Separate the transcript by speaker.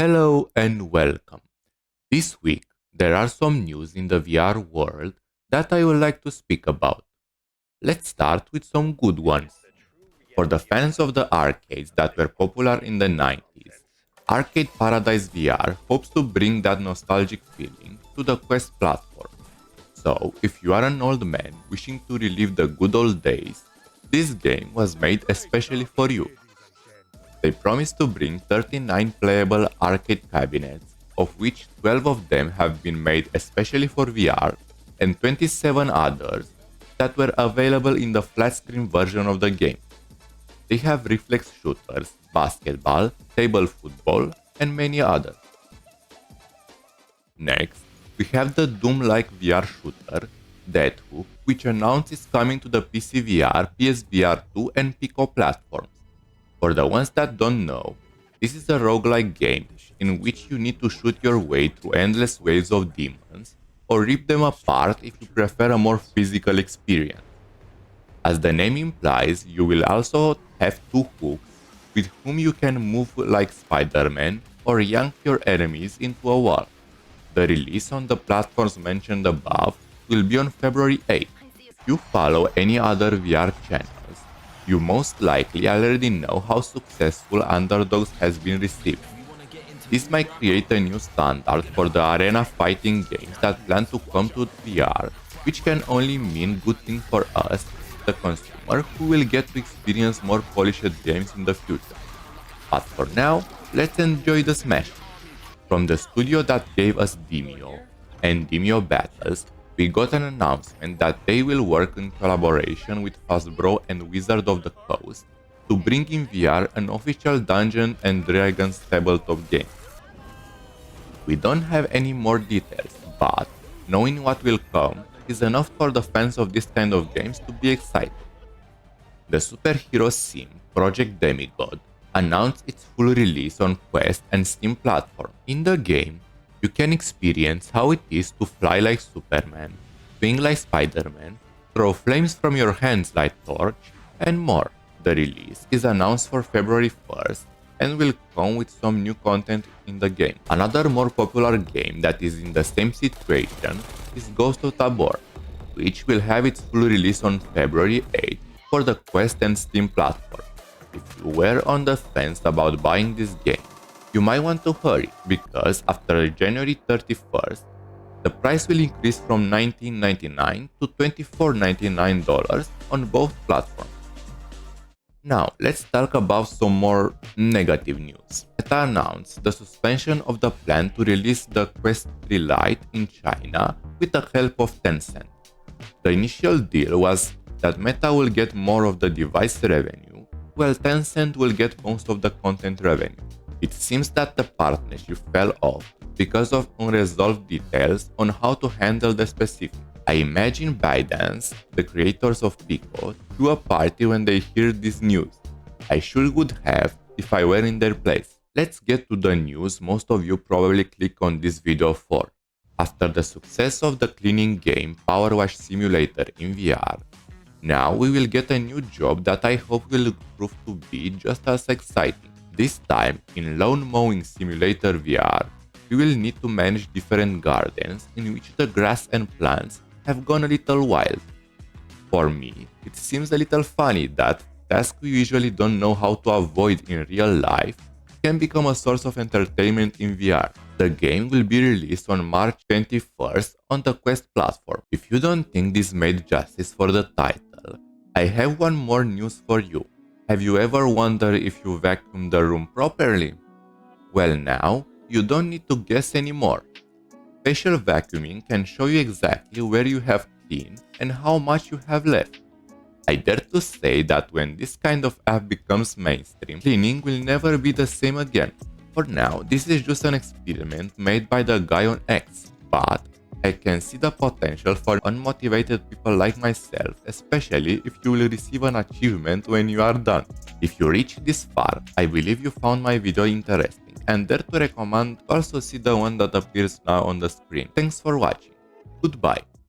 Speaker 1: Hello and welcome. This week, there are some news in the VR world that I would like to speak about. Let's start with some good ones. For the fans of the arcades that were popular in the 90s, Arcade Paradise VR hopes to bring that nostalgic feeling to the Quest platform. So, if you are an old man wishing to relive the good old days, this game was made especially for you. They promise to bring 39 playable arcade cabinets, of which 12 of them have been made especially for VR, and 27 others that were available in the flat screen version of the game. They have reflex shooters, basketball, table football, and many others. Next, we have the Doom-like VR shooter, Deadhook, which announced is coming to the PC VR, PSVR 2 and Pico platforms. For the ones that don't know, this is a roguelike game in which you need to shoot your way through endless waves of demons or rip them apart if you prefer a more physical experience. As the name implies, you will also have two hooks with whom you can move like Spider-Man or yank your enemies into a wall. The release on the platforms mentioned above will be on February 8th. If you follow any other VR channels, you most likely already know how successful Underdogs has been received. This might create a new standard for the arena fighting games that plan to come to VR, which can only mean good things for us, the consumer, who will get to experience more polished games in the future. But for now, let's enjoy the smash. From the studio that gave us Demio and Demio Battles, we got an announcement that they will work in collaboration with Hasbro and Wizard of the Coast to bring in VR an official Dungeons and Dragons tabletop game. We don't have any more details, but knowing what will come is enough for the fans of this kind of games to be excited. The superhero sim Project Demigod announced its full release on Quest and Steam platform. In the game, you can experience how it is to fly like Superman, swing like Spider-Man, throw flames from your hands like Torch, and more. The release is announced for February 1st and will come with some new content in the game. Another more popular game that is in the same situation is Ghost of Tabor, which will have its full release on February 8th for the Quest and Steam platform. If you were on the fence about buying this game, you might want to hurry, because after January 31st, the price will increase from $19.99 to $24.99 on both platforms. Now, let's talk about some more negative news. Meta announced the suspension of the plan to release the Quest 3 Lite in China with the help of Tencent. The initial deal was that Meta will get more of the device revenue, while Tencent will get most of the content revenue. It seems that the partnership fell off because of unresolved details on how to handle the specifics. I imagine ByteDance, the creators of Pico, threw a party when they heard this news. I sure would have if I were in their place. Let's get to the news most of you probably click on this video for. After the success of the cleaning game Power Wash Simulator in VR, now we will get a new job that I hope will prove to be just as exciting. This time, in Lawn Mowing Simulator VR, we will need to manage different gardens in which the grass and plants have gone a little wild. For me, it seems a little funny that tasks we usually don't know how to avoid in real life can become a source of entertainment in VR. The game will be released on March 21st on the Quest platform. If you don't think this made justice for the title, I have one more news for you. Have you ever wondered if you vacuum the room properly? Well, now, you don't need to guess anymore. Spatial vacuuming can show you exactly where you have cleaned and how much you have left. I dare to say that when this kind of app becomes mainstream, cleaning will never be the same again. For now, this is just an experiment made by the guy on X, but I can see the potential for unmotivated people like myself, especially if you will receive an achievement when you are done. If you reached this far, I believe you found my video interesting and dare to recommend also see the one that appears now on the screen. Thanks for watching. Goodbye.